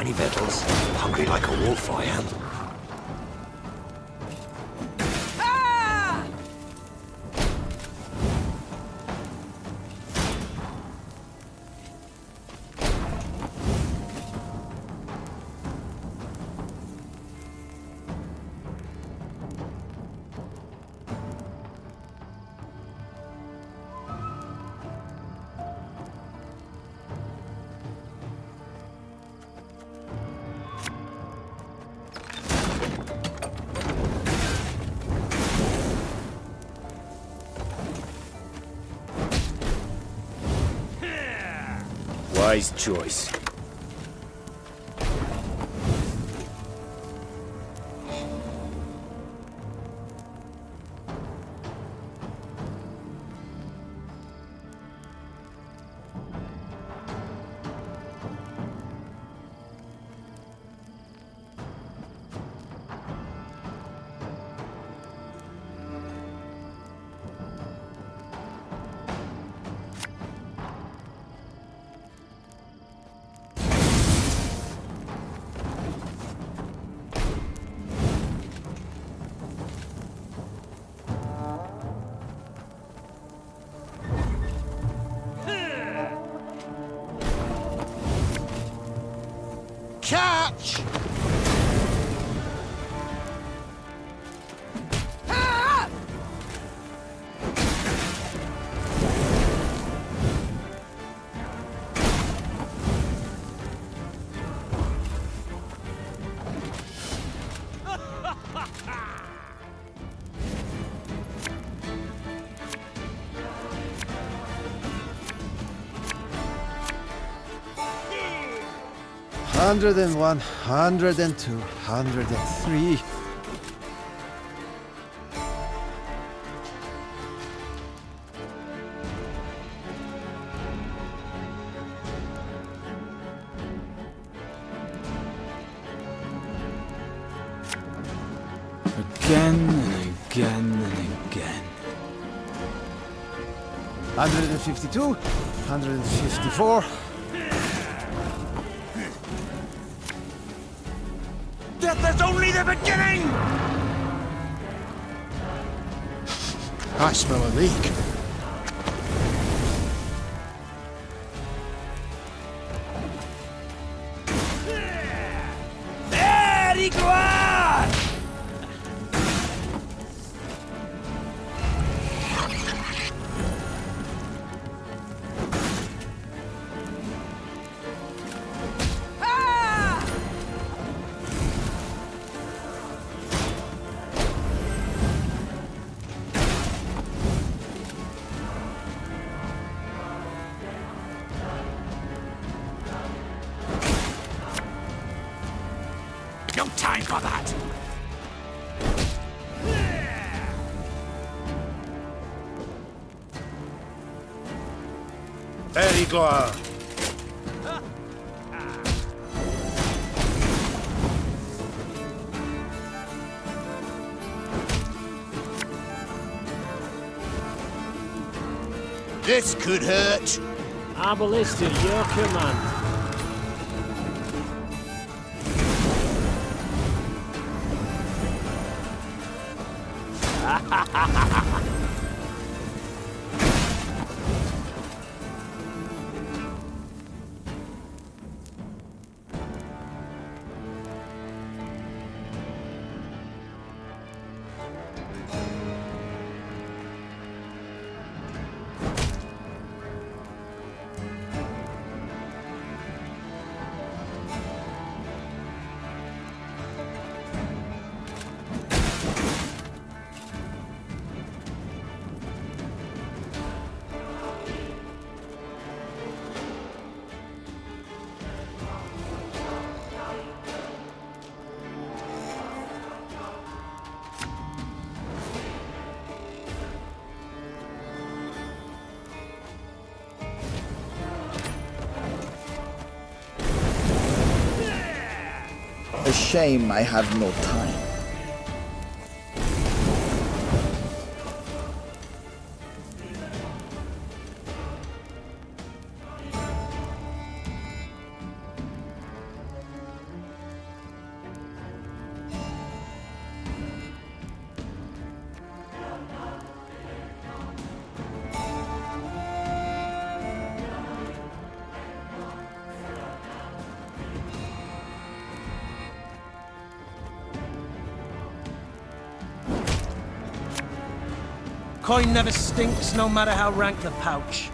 Got any victuals? Hungry like a wolf, I am. Wise choice. Catch! Hundred and one, 102, 103. Again and again and again. 152, 154. Death is only the beginning! I smell a leak. Very glad! No time for that! Very glad. This could hurt. Our ballista, your command. A shame I have no time. Coin never stinks, no matter how rank the pouch.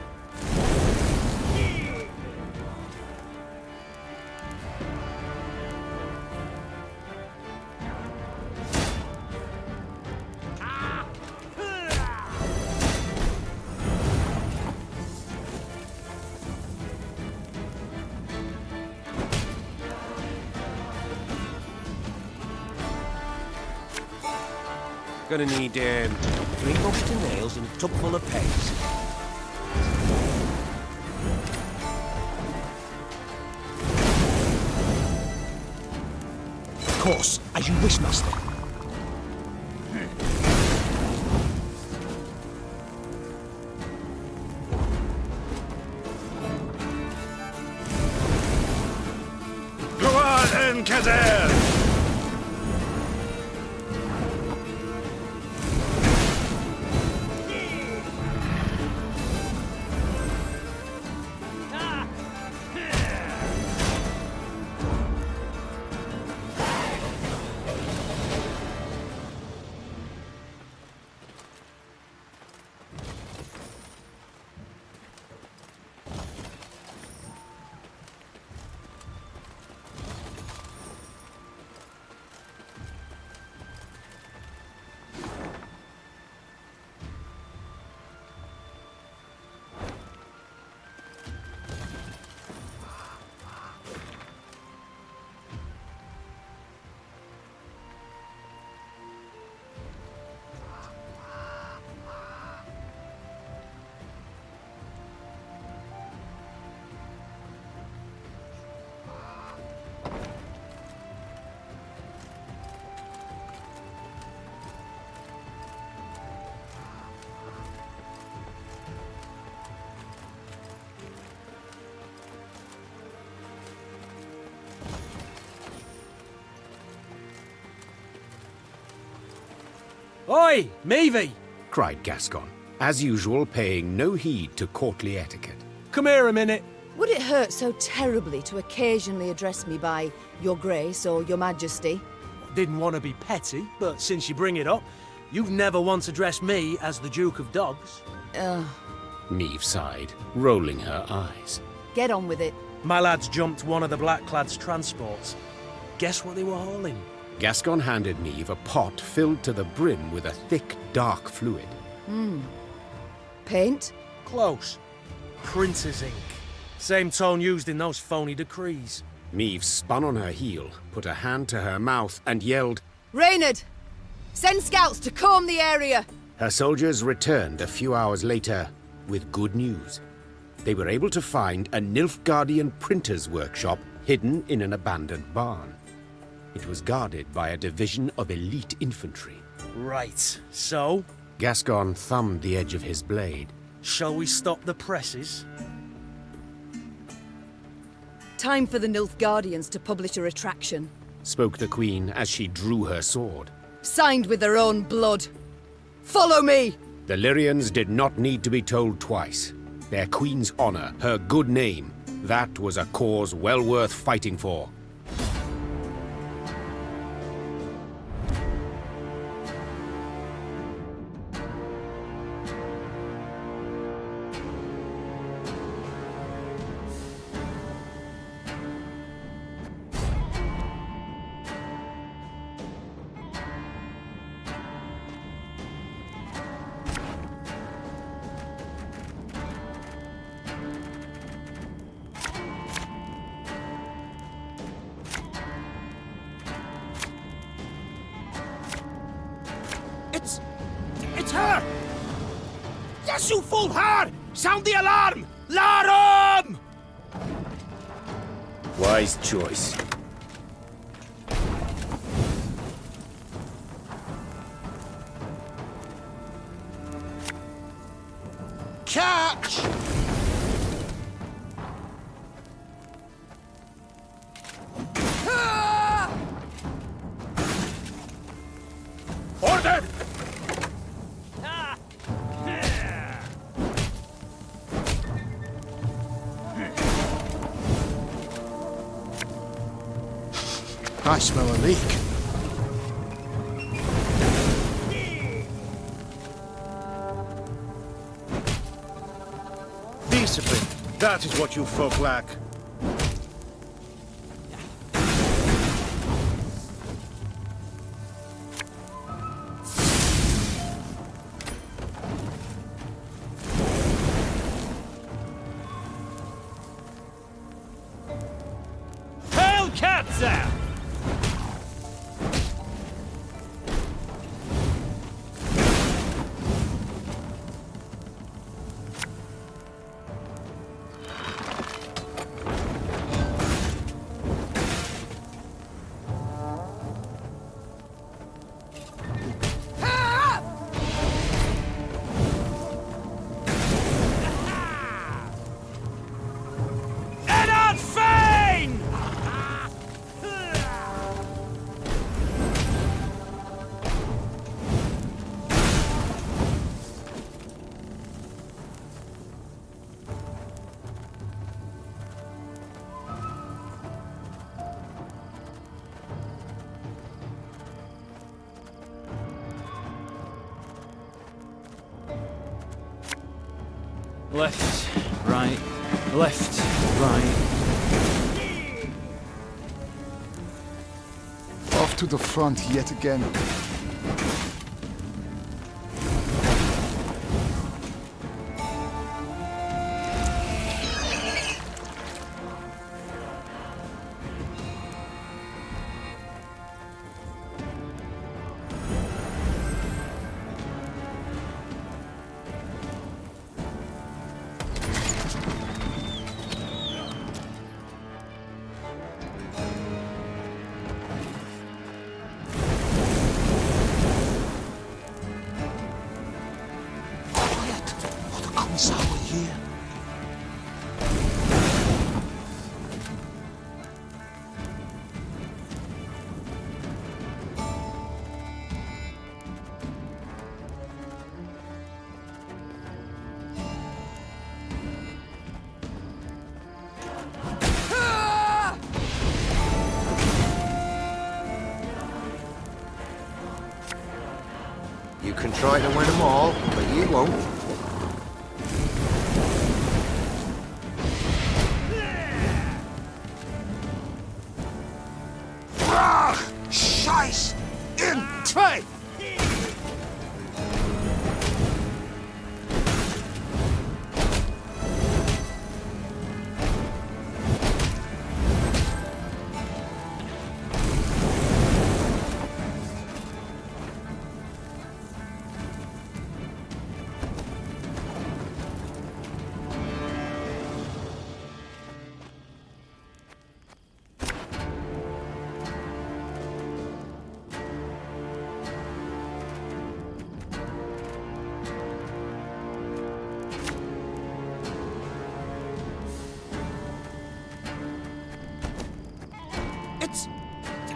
Gonna need 3 buckets of nails and a tub full of pegs. Of course, as you wish, master. Go on, Kazer! Oi, Meavy! cried Gascon, as usual paying no heed to courtly etiquette. Come here a minute. Would it hurt so terribly to occasionally address me by Your Grace or Your Majesty? Didn't want to be petty, but since you bring it up, you've never once addressed me as the Duke of Dogs. Neve sighed, rolling her eyes. Get on with it. My lads jumped one of the Blackclad's transports. Guess what they were hauling? Gascon handed Neve a pot filled to the brim with a thick, dark fluid. Paint? Close. Printer's ink. Same tone used in those phony decrees. Neve spun on her heel, put a hand to her mouth, and yelled, Reynard! Send scouts to comb the area! Her soldiers returned a few hours later with good news. They were able to find a Nilfgaardian printer's workshop hidden in an abandoned barn. It was guarded by a division of elite infantry. Right, so? Gascon thumbed the edge of his blade. Shall we stop the presses? Time for the Nilfgaardians to publish a retraction. Spoke the Queen as she drew her sword. Signed with their own blood. Follow me! The Lyrians did not need to be told twice. Their Queen's honor, her good name, that was a cause well worth fighting for. It's her! Yes, you fool her! Sound the alarm! Larum! Wise choice. Catch! Ordered! I smell a leak. That is what you folk lack. Hail Katza! Left, right, left, right. Off to the front yet again. You can try to win them all, but you won't. Brach! Scheiß! In! Zwei!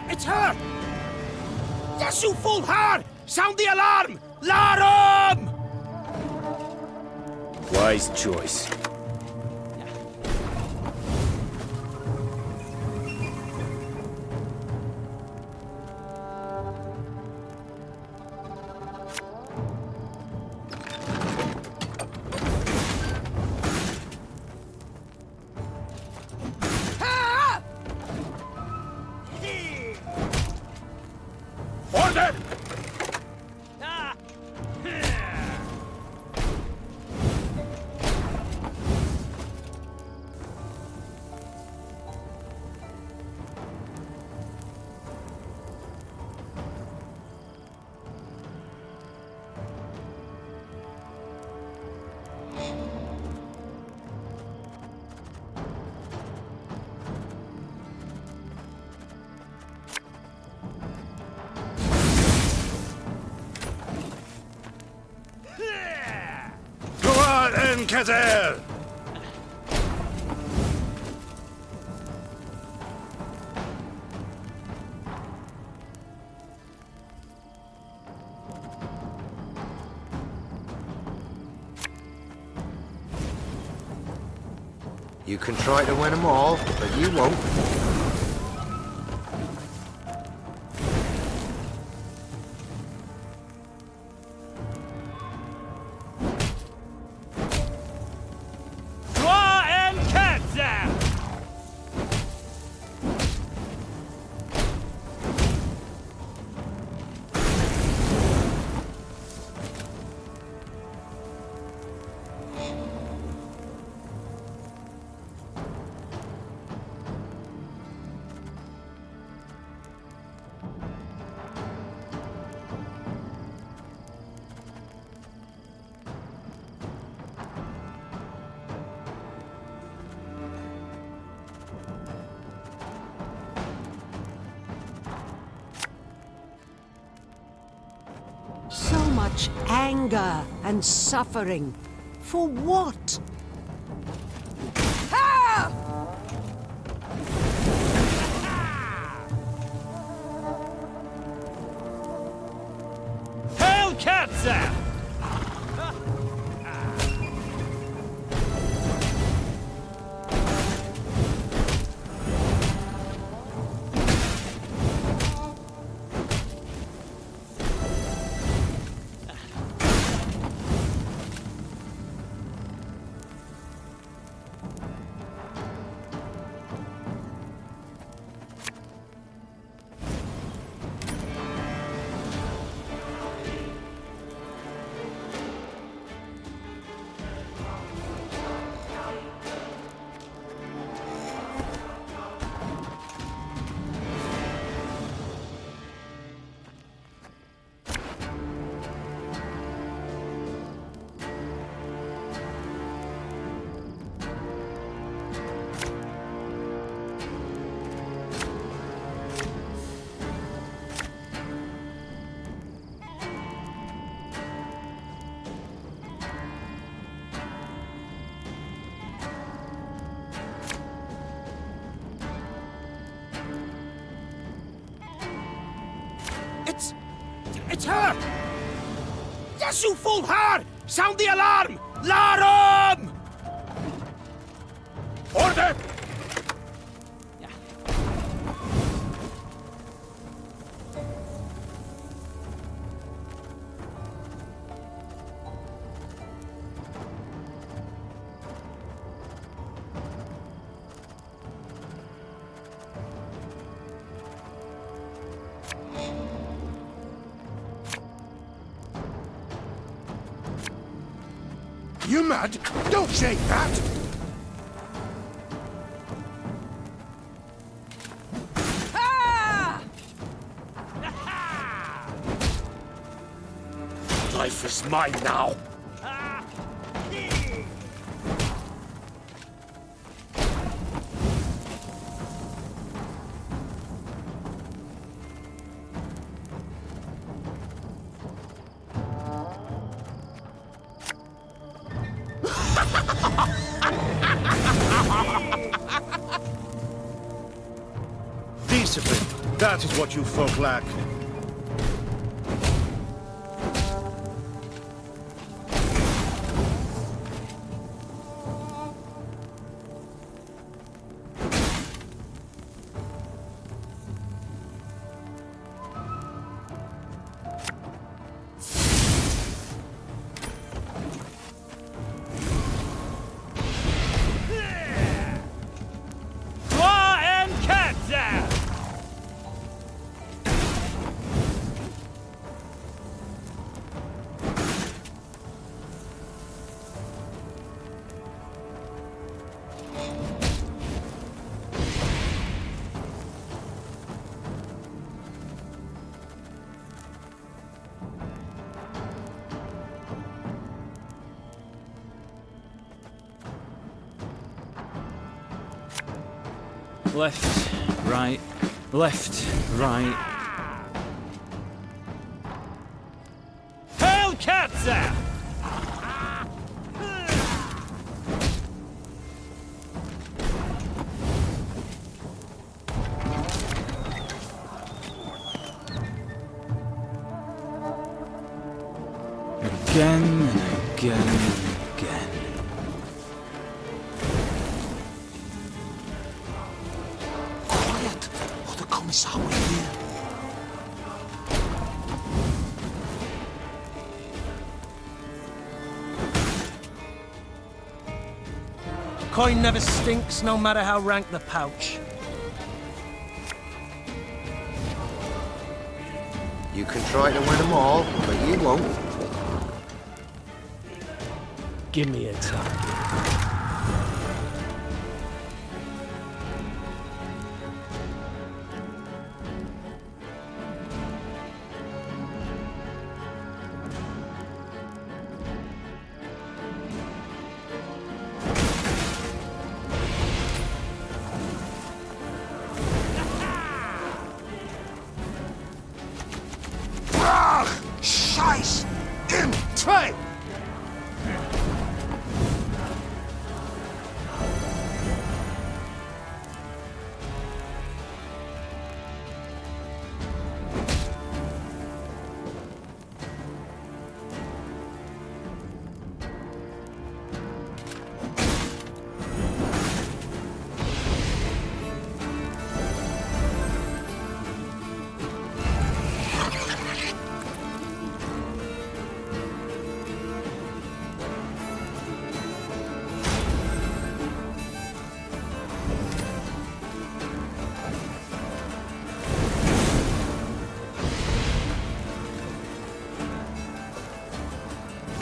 It's her! Yes, you fool her! Sound the alarm! Larum! Wise choice. Order! Kazel! You can try to win them all, but you won't. Gloire and much anger and suffering. For what? Hail Katza! It's her! Yes, you fool her! Sound the alarm! Larum! Order! You mad? Don't shake that! Life is mine now. Discipline. That is what you folk lack. Left, right, left, right. Hail Katza! Again and again and again. Quiet, or the Commissar will hear. Coin never stinks, no matter how rank the pouch. You can try to win them all, but you won't. Give me a target. Brach! Scheiß! in trade!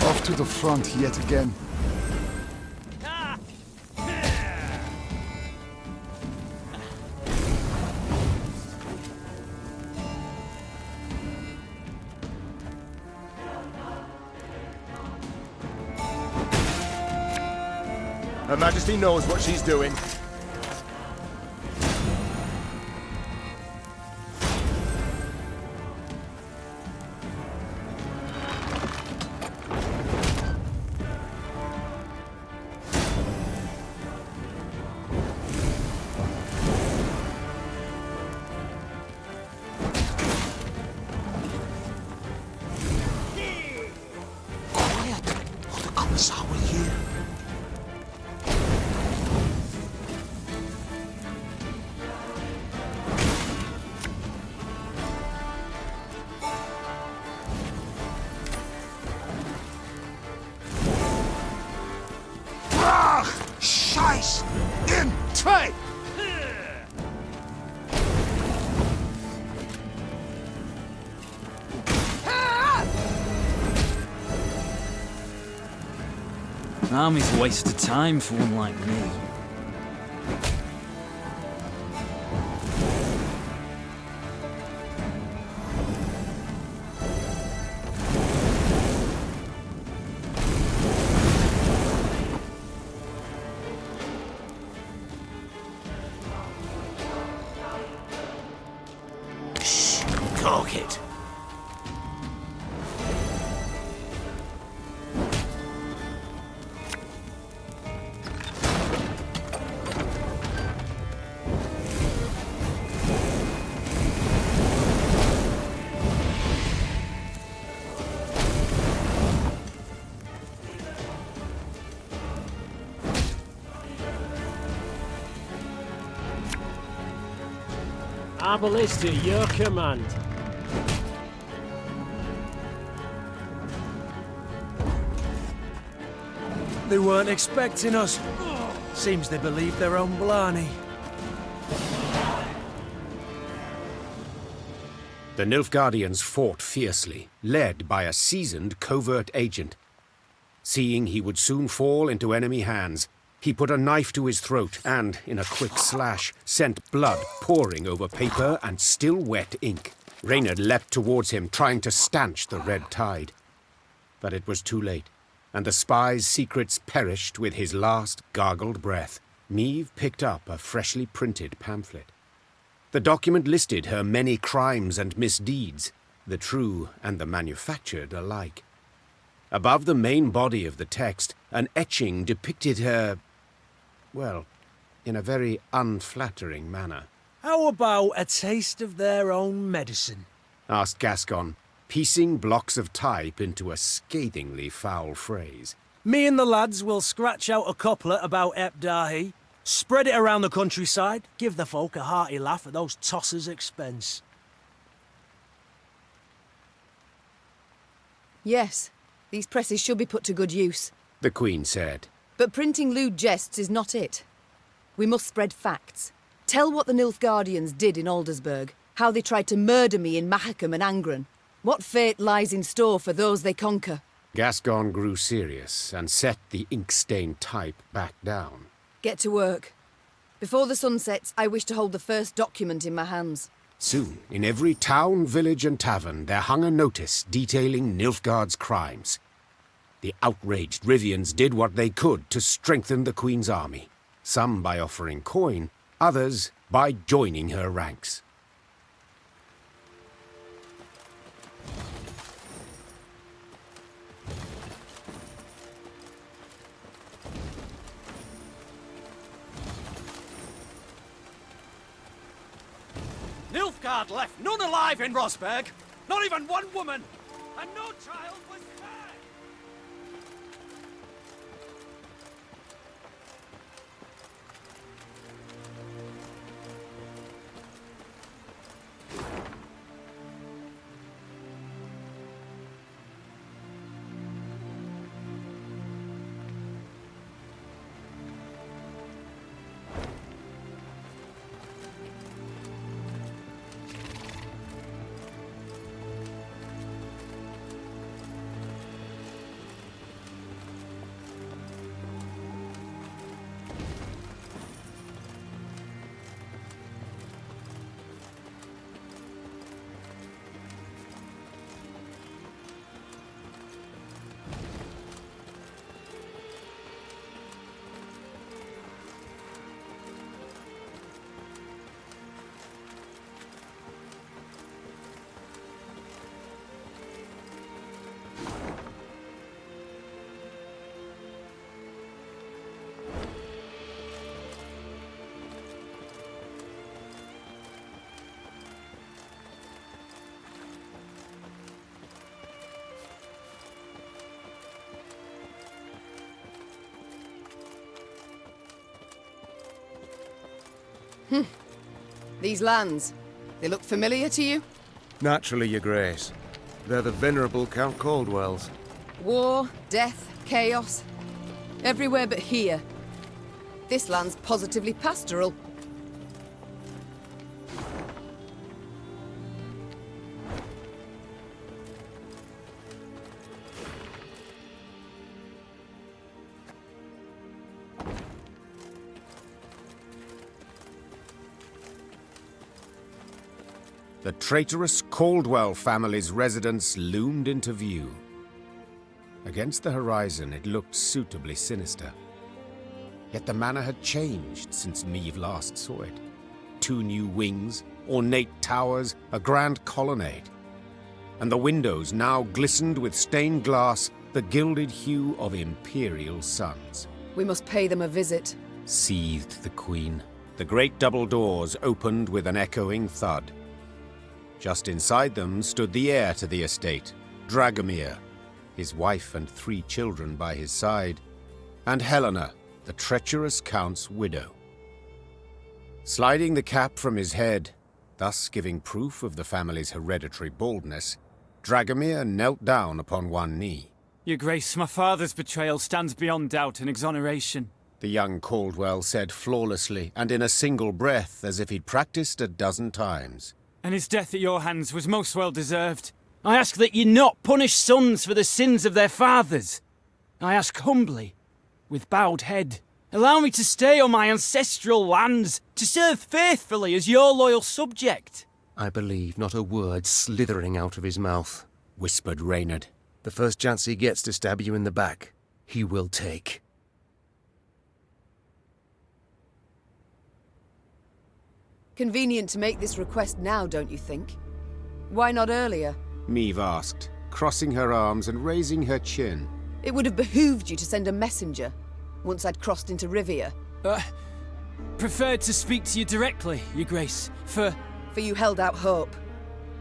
Off to the front yet again. Her Majesty knows what she's doing. Quiet, or the Commissar will hear. Brach! Scheiß! In trade! Army's a waste of time for one like me. Shh! Go, kid. Our ballista, your command. They weren't expecting us. Seems they believe their own blarney. The Nilfgaardians fought fiercely, led by a seasoned covert agent. Seeing he would soon fall into enemy hands, he put a knife to his throat and, in a quick slash, sent blood pouring over paper and still wet ink. Reynard leapt towards him, trying to stanch the red tide. But it was too late, and the spy's secrets perished with his last gargled breath. Niamh picked up a freshly printed pamphlet. The document listed her many crimes and misdeeds, the true and the manufactured alike. Above the main body of the text, an etching depicted her, well, in a very unflattering manner. How about a taste of their own medicine? Asked Gascon, piecing blocks of type into a scathingly foul phrase. Me and the lads will scratch out a couplet about Epdahi, spread it around the countryside, give the folk a hearty laugh at those tossers' expense. Yes, these presses should be put to good use. The Queen said. But printing lewd jests is not it. We must spread facts. Tell what the Nilfgaardians did in Aldersburg, how they tried to murder me in Mahakam and Angren, what fate lies in store for those they conquer. Gascon grew serious and set the ink-stained type back down. Get to work. Before the sun sets, I wish to hold the first document in my hands. Soon, in every town, village and tavern, there hung a notice detailing Nilfgaard's crimes. The outraged Rivians did what they could to strengthen the Queen's army, some by offering coin, others by joining her ranks. Nilfgaard left none alive in Rosberg. Not even one woman. And no child was spared. These lands, they look familiar to you? Naturally, Your Grace. They're the venerable Count Caldwell's. War, death, chaos. Everywhere but here. This land's positively pastoral. The traitorous Caldwell family's residence loomed into view. Against the horizon, it looked suitably sinister. Yet the manor had changed since Meve last saw it. 2 new wings, ornate towers, a grand colonnade. And the windows now glistened with stained glass, the gilded hue of imperial suns. We must pay them a visit, Seethed the queen. The great double doors opened with an echoing thud. Just inside them stood the heir to the estate, Dragomir, his wife and 3 children by his side, and Helena, the treacherous count's widow. Sliding the cap from his head, thus giving proof of the family's hereditary baldness, Dragomir knelt down upon one knee. Your Grace, my father's betrayal stands beyond doubt and exoneration. The young Caldwell said flawlessly and in a single breath, as if he'd practiced a dozen times. And his death at your hands was most well deserved. I ask that ye not punish sons for the sins of their fathers. I ask humbly, with bowed head. Allow me to stay on my ancestral lands, to serve faithfully as your loyal subject. I believe not a word slithering out of his mouth, whispered Reynard. The first chance he gets to stab you in the back, he will take. Convenient to make this request now, don't you think? Why not earlier? Meve asked, crossing her arms and raising her chin. It would have behooved you to send a messenger, once I'd crossed into Rivia. Preferred to speak to you directly, Your Grace, For you held out hope.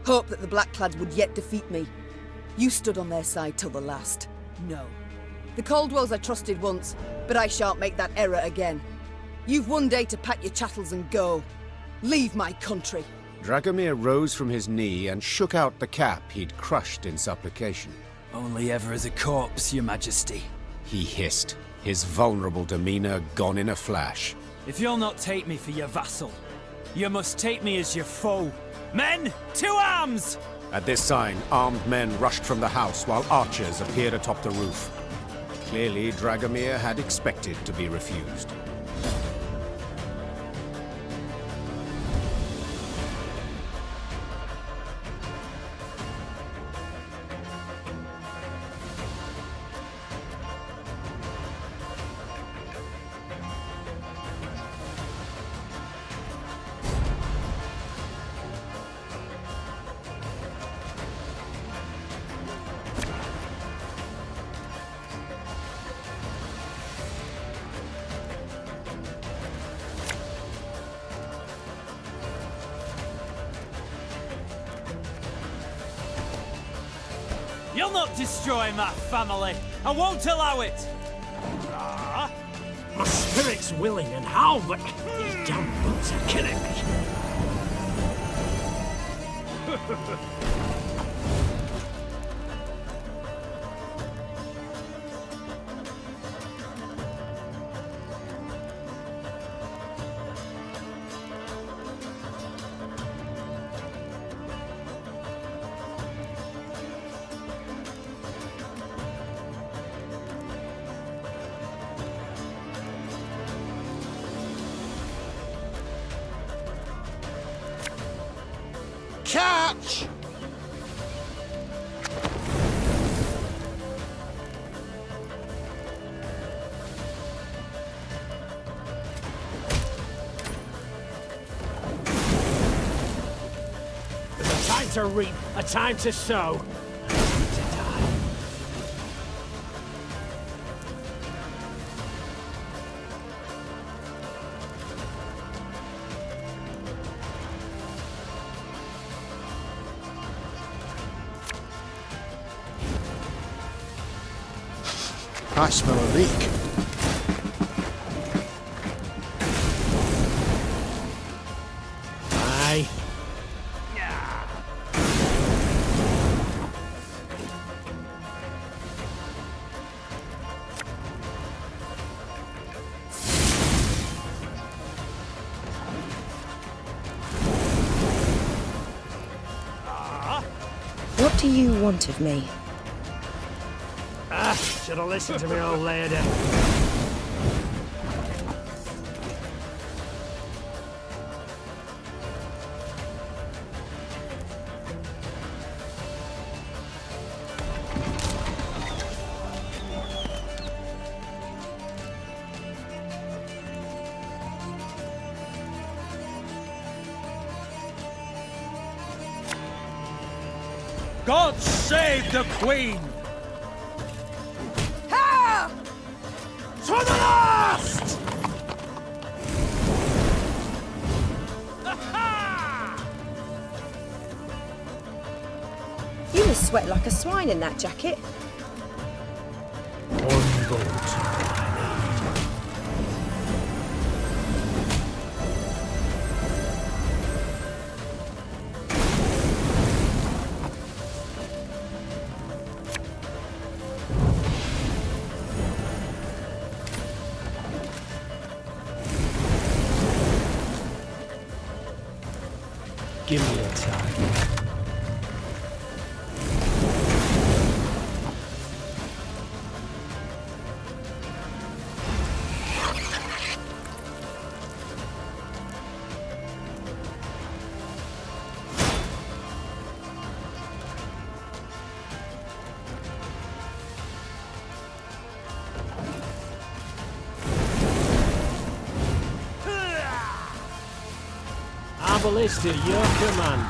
Hope that the Blackclads would yet defeat me. You stood on their side till the last. No. The Caldwells I trusted once, but I shan't make that error again. You've one day to pack your chattels and go. Leave my country. Dragomir rose from his knee and shook out the cap he'd crushed in supplication. Only ever as a corpse, Your Majesty. He hissed, his vulnerable demeanor gone in a flash. If you'll not take me for your vassal, you must take me as your foe. Men, to arms! At this sign, armed men rushed from the house while archers appeared atop the roof. Clearly, Dragomir had expected to be refused. You'll not destroy my family. I won't allow it. My spirit's willing and how, but these damn boots are killing me. Catch! There's a time to reap, a time to sow, and a time to die. I smell a leak. Aye. What do you want of me? Should have listened to me old lady. God save the Queen! To the last! You must sweat like a swine in that jacket. One bolt. Give me a time. Ballista, your command.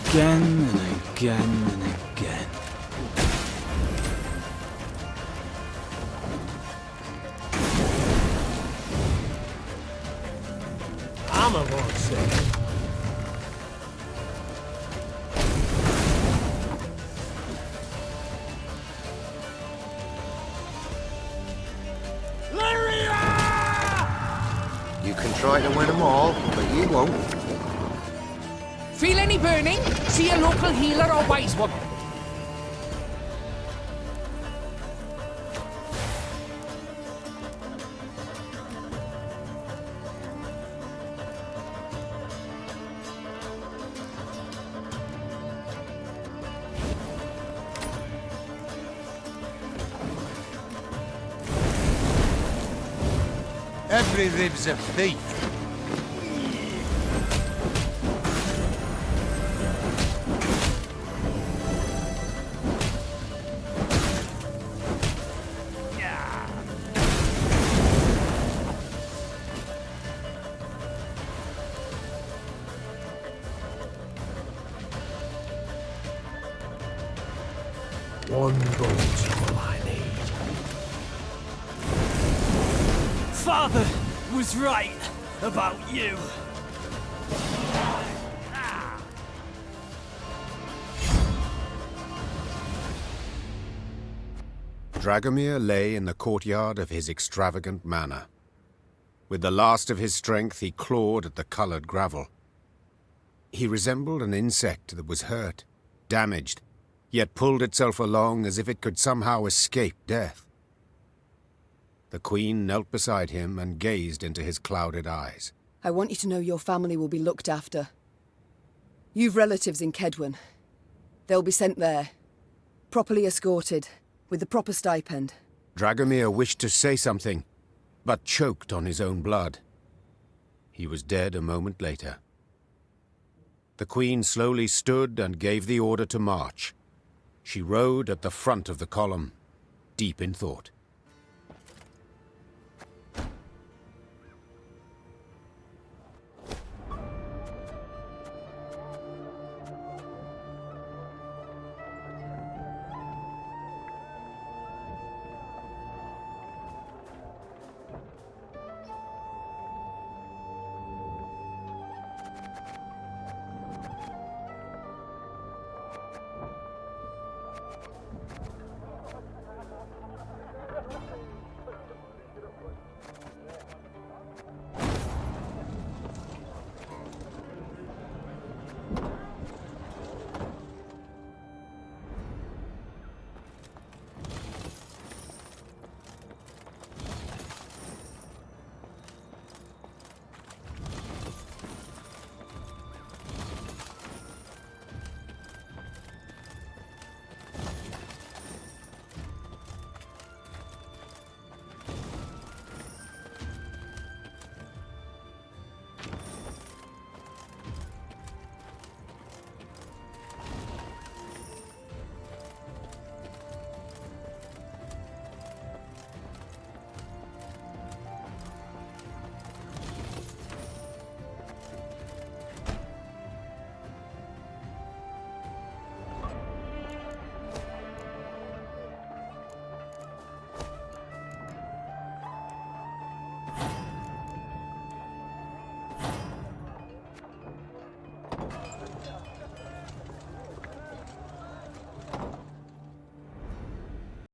Again and again and again. Armor won't save. You can try to win them all, but you won't. Feel any burning? See a local healer or wise woman. Every rib's a thief. One boat's all I need. Father was right about you. Dragomir lay in the courtyard of his extravagant manor. With the last of his strength, he clawed at the colored gravel. He resembled an insect that was hurt, damaged, yet pulled itself along as if it could somehow escape death. The Queen knelt beside him and gazed into his clouded eyes. I want you to know your family will be looked after. You've relatives in Kedwen. They'll be sent there, properly escorted, with the proper stipend. Dragomir wished to say something, but choked on his own blood. He was dead a moment later. The Queen slowly stood and gave the order to march. She rode at the front of the column, deep in thought.